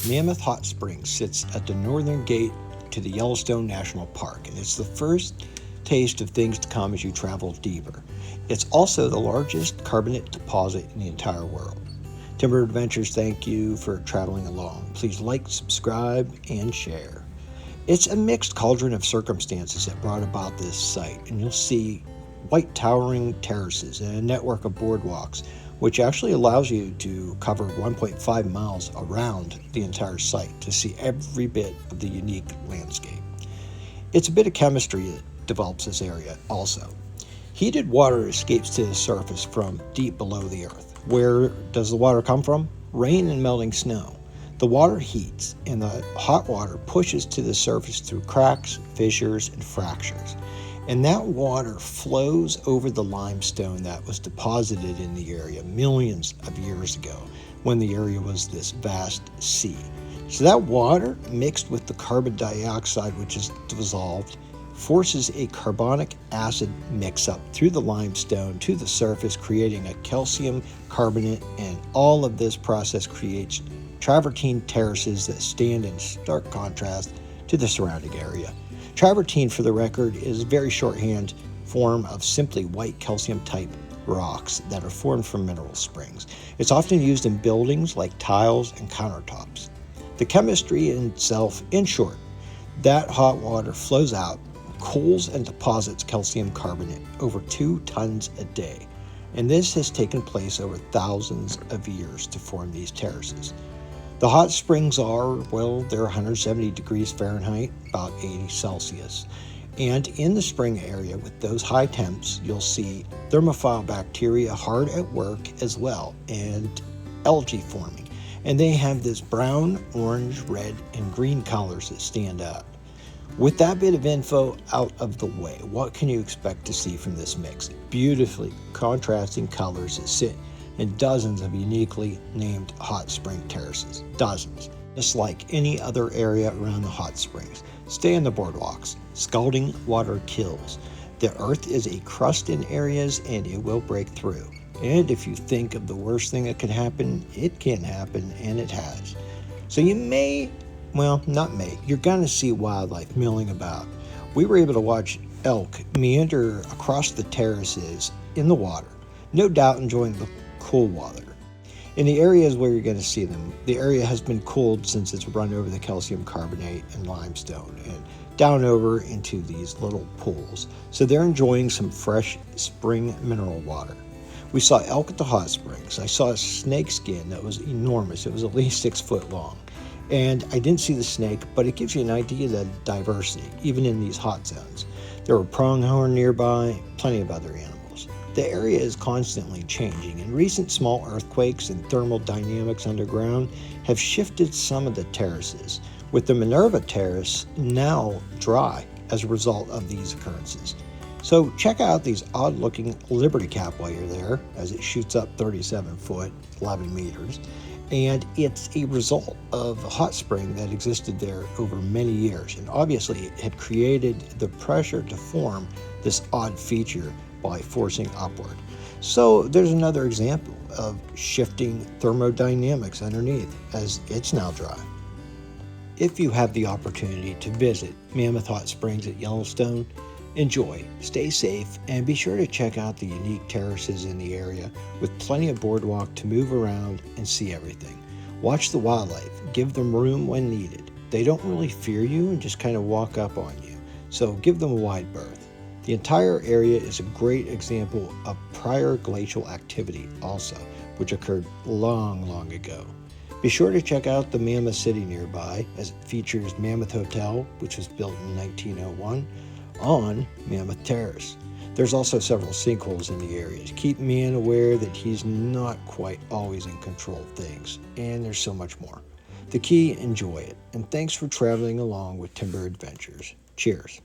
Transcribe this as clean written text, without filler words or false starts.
Mammoth Hot Springs sits at the northern gate to the Yellowstone National Park, and it's the first taste of things to come as you travel deeper. It's also the largest carbonate deposit in the entire world. Timber Adventures, thank you for traveling along. Please like, subscribe, and share. It's a mixed cauldron of circumstances that brought about this site, and you'll see white towering terraces and a network of boardwalks, which actually allows you to cover 1.5 miles around the entire site to see every bit of the unique landscape. It's a bit of chemistry that develops this area also. Heated water escapes to the surface from deep below the earth. Where does the water come from? Rain and melting snow. The water heats, and the hot water pushes to the surface through cracks, fissures, and fractures. And that water flows over the limestone that was deposited in the area millions of years ago when the area was this vast sea. So that water, mixed with the carbon dioxide which is dissolved, forces a carbonic acid mix-up through the limestone to the surface, creating a calcium carbonate, and all of this process creates travertine terraces that stand in stark contrast to the surrounding area. Travertine, for the record, is a very shorthand form of simply white calcium-type rocks that are formed from mineral springs. It's often used in buildings like tiles and countertops. The chemistry in itself, in short, that hot water flows out, cools, and deposits calcium carbonate over 2 tons a day. And this has taken place over thousands of years to form these terraces. The hot springs are, well, they're 170 degrees Fahrenheit, about 80 Celsius. And in the spring area with those high temps, you'll see thermophile bacteria hard at work as well, and algae forming. And they have this brown, orange, red, and green colors that stand out. With that bit of info out of the way, what can you expect to see from this mix? Beautifully contrasting colors that sit in dozens of uniquely named hot spring terraces. Dozens. Just like any other area around the hot springs. Stay on the boardwalks. Scalding water kills. The earth is a crust in areas, and it will break through. And if you think of the worst thing that could happen, it can happen, and it has. So you may, well, not may, you're going to see wildlife milling about. We were able to watch elk meander across the terraces in the water, no doubt enjoying the cool water. In the areas where you're going to see them, the area has been cooled since it's run over the calcium carbonate and limestone and down over into these little pools. So they're enjoying some fresh spring mineral water. We saw elk at the hot springs. I saw a snake skin that was enormous. It was at least 6 foot long. And I didn't see the snake, but it gives you an idea of the diversity, even in these hot zones. There were pronghorn nearby, plenty of other animals. The area is constantly changing, and recent small earthquakes and thermal dynamics underground have shifted some of the terraces, with the Minerva Terrace now dry as a result of these occurrences. So check out these odd-looking Liberty Cap while you're there, as it shoots up 37 foot, 11 meters, and it's a result of a hot spring that existed there over many years, and obviously it had created the pressure to form this odd feature by forcing upward. So there's another example of shifting thermodynamics underneath, as it's now dry. If you have the opportunity to visit Mammoth Hot Springs at Yellowstone, enjoy, stay safe, and be sure to check out the unique terraces in the area with plenty of boardwalk to move around and see everything. Watch the wildlife, give them room when needed. They don't really fear you and just kind of walk up on you, so give them a wide berth. The entire area is a great example of prior glacial activity also, which occurred long ago. Be sure to check out the Mammoth City nearby, as it features Mammoth Hotel, which was built in 1901, on Mammoth Terrace. There's also several sinkholes in the area. Keep man aware that he's not quite always in control of things, and there's so much more. The key, enjoy it, and thanks for traveling along with Timber Adventures. Cheers.